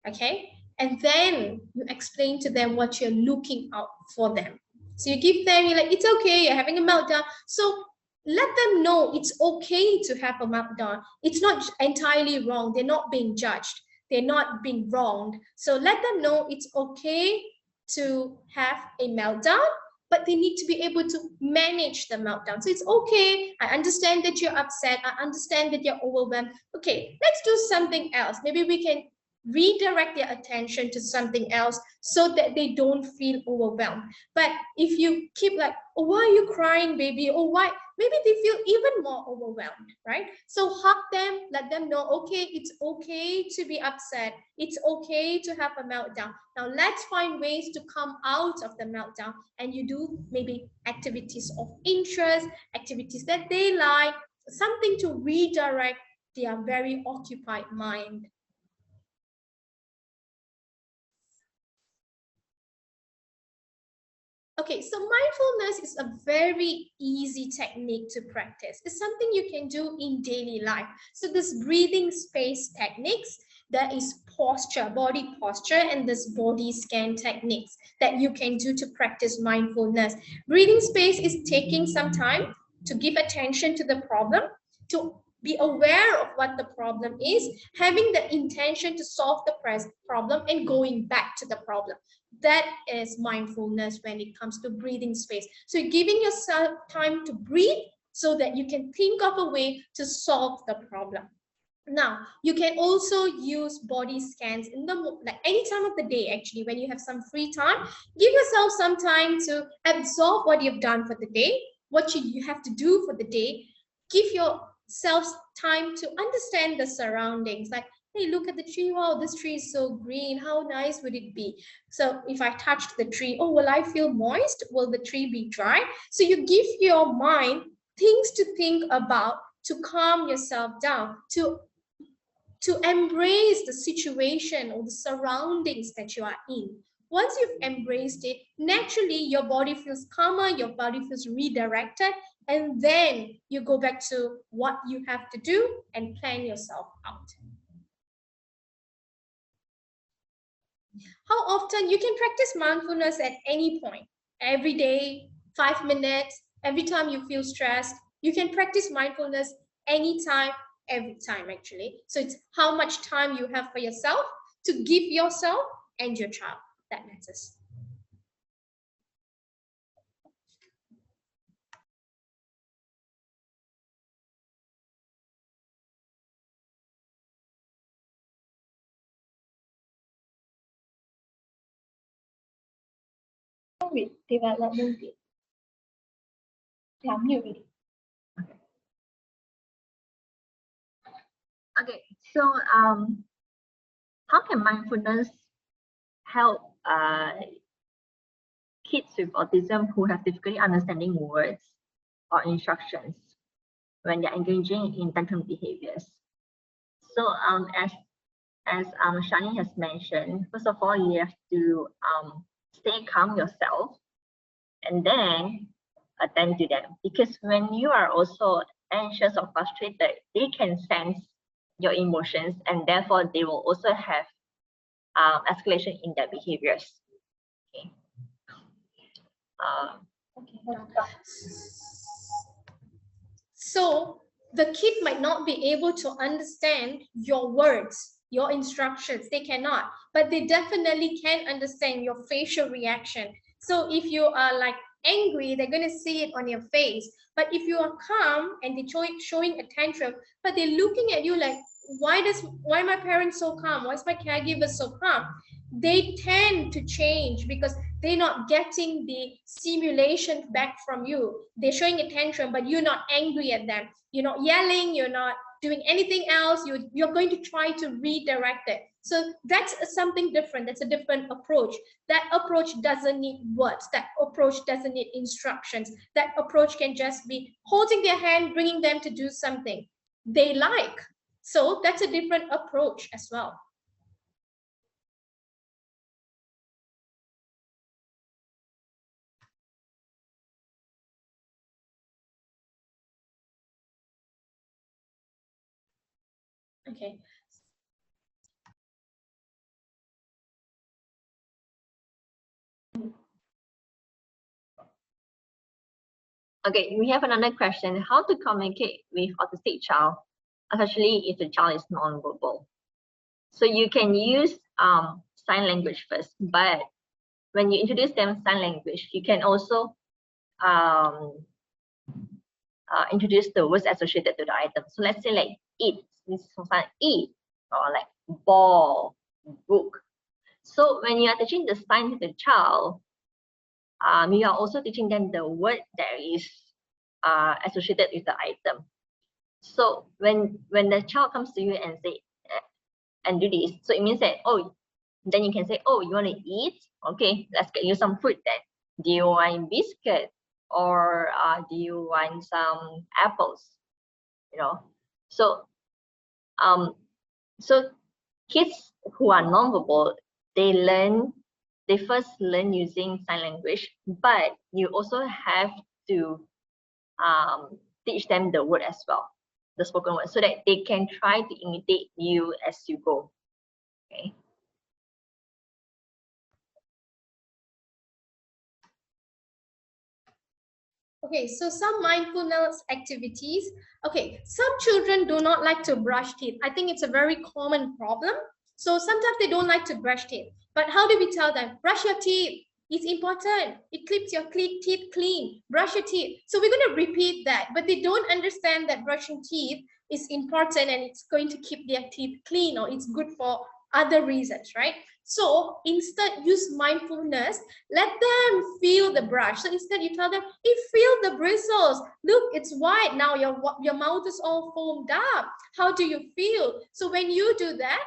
okay? And then you explain to them what you're looking out for them. So you give them, you're like, it's okay, you're having a meltdown. So let them know it's okay to have a meltdown. It's not entirely wrong. They're not being judged. They're not being wronged. So let them know it's okay to have a meltdown, but they need to be able to manage the meltdown. So it's okay. I understand that you're upset. I understand that you're overwhelmed. Okay, let's do something else. Maybe we can redirect their attention to something else so that they don't feel overwhelmed. But if you keep like, oh, why are you crying, baby? Or why? Maybe they feel even more overwhelmed, right? So hug them, let them know, okay, it's okay to be upset. It's okay to have a meltdown. Now let's find ways to come out of the meltdown, and you do maybe activities of interest, activities that they like, something to redirect their very occupied mind. Okay, so mindfulness is a very easy technique to practice. It's something you can do in daily life. So this breathing space techniques, there is posture, body posture, and this body scan techniques that you can do to practice mindfulness. Breathing space is taking some time to give attention to the problem, to be aware of what the problem is, having the intention to solve the problem, and going back to the problem. That is mindfulness when it comes to breathing space. So you're giving yourself time to breathe so that you can think of a way to solve the problem. Now, you can also use body scans in the like any time of the day, actually, when you have some free time. Give yourself some time to absorb what you've done for the day, what you have to do for the day. Give yourself time to understand the surroundings, like, hey, look at the tree. Wow, this tree is so green. How nice would it be? So if I touched the tree, oh, will I feel moist? Will the tree be dry? So you give your mind things to think about, to calm yourself down, to embrace the situation or the surroundings that you are in. Once you've embraced it, naturally your body feels calmer, your body feels redirected, and then you go back to what you have to do and plan yourself out. How often? You can practice mindfulness at any point, every day, 5 minutes, every time you feel stressed. You can practice mindfulness anytime, every time, actually. So it's how much time you have for yourself to give yourself and your child. That matters. With development, yeah, mute. Okay, so how can mindfulness help kids with autism who have difficulty understanding words or instructions when they're engaging in tantrum behaviors? So as Shani has mentioned, first of all, you have to stay calm yourself and then attend to them, because when you are also anxious or frustrated, they can sense your emotions, and therefore they will also have escalation in their behaviors. Okay. So the kid might not be able to understand your words, your instructions. They cannot, but they definitely can understand your facial reaction. So if you are like angry, they're going to see it on your face. But if you are calm and they're showing a tantrum, but they're looking at you like, why my parents so calm? Why is my caregiver so calm? They tend to change because they're not getting the stimulation back from you. They're showing a tantrum, but you're not angry at them. You're not yelling. You're not doing anything else. You're going to try to redirect it. So that's something different. That's a different approach. That approach doesn't need words. That approach doesn't need instructions. That approach can just be holding their hand, bringing them to do something they like. So that's a different approach as well. Okay. Okay, we have another question. How to communicate with autistic child, especially if the child is non-verbal? So you can use sign language first, but when you introduce them sign language, you can also introduce the words associated to the item. So let's say like eat, this is some eat, or like ball, book. So when you are teaching the sign to the child, you are also teaching them the word that is associated with the item. So when the child comes to you and say and do this, so it means that, oh, then you can say, oh, you want to eat? Okay, let's get you some food then. Do you want biscuit, or do you want some apples? You know, so so kids who are nonverbal, they first learn using sign language, but you also have to teach them the word as well, the spoken word, so that they can try to imitate you as you go. Okay. Okay, so some mindfulness activities. Okay, some children do not like to brush teeth. I think it's a very common problem. So sometimes they don't like to brush teeth. But how do we tell them? Brush your teeth. It's important. It keeps your teeth clean. Brush your teeth. So we're going to repeat that. But they don't understand that brushing teeth is important and it's going to keep their teeth clean, or it's good for other reasons, right? So instead, use mindfulness. Let them feel the brush. So instead, you tell them, hey, feel the bristles. Look, it's white. Now your mouth is all foamed up. How do you feel? So when you do that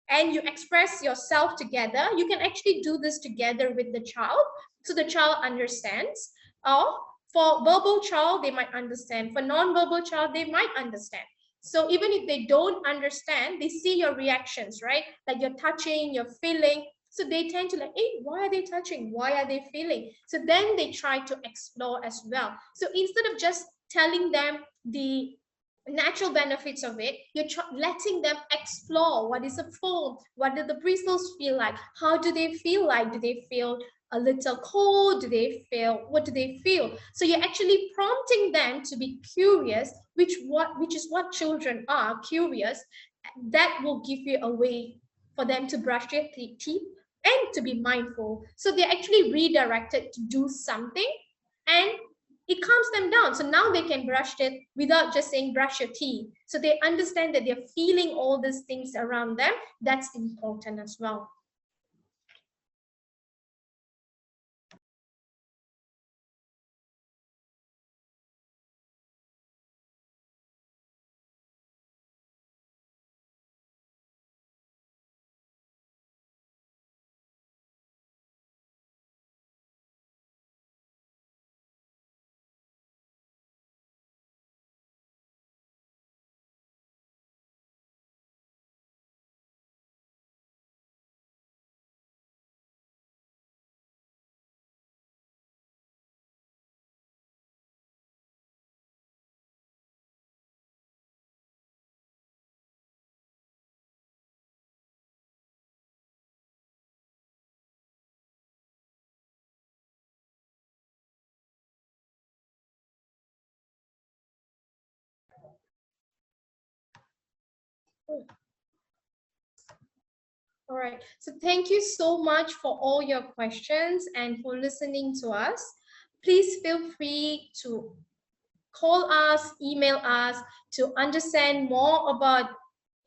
and you express yourself together, you can actually do this together with the child. So the child understands. Or for verbal child, they might understand. For non-verbal child, they might understand. So even if they don't understand, they see your reactions, right? Like you're touching, you're feeling. So they tend to like, hey, why are they touching? Why are they feeling? So then they try to explore as well. So instead of just telling them the natural benefits of it, you're letting them explore what is a foam, what do the bristles feel like, how do they feel like, do they feel a little cold, what do they feel? So you're actually prompting them to be curious, which is what children are, curious. That will give you a way for them to brush their teeth and to be mindful. So they're actually redirected to do something, and it calms them down. So now they can brush it without just saying brush your teeth. So they understand that they're feeling all these things around them. That's important as well. All right. So thank you so much for all your questions and for listening to us. Please feel free to call us, email us to understand more about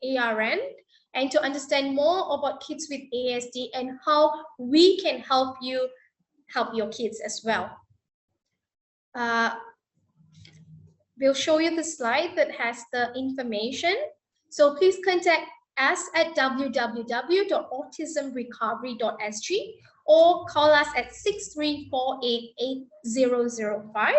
ARN and to understand more about kids with ASD and how we can help you help your kids as well. We'll show you the slide that has the information. So please contact us at www.autismrecovery.sg or call us at 63488005.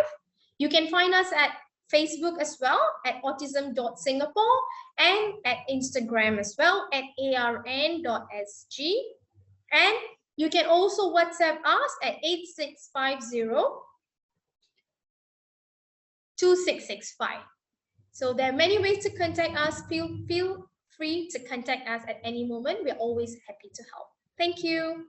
You can find us at Facebook as well at autism.singapore and at Instagram as well at arn.sg. And you can also WhatsApp us at 8650-2665. So there are many ways to contact us. Feel free to contact us at any moment. We're always happy to help. Thank you.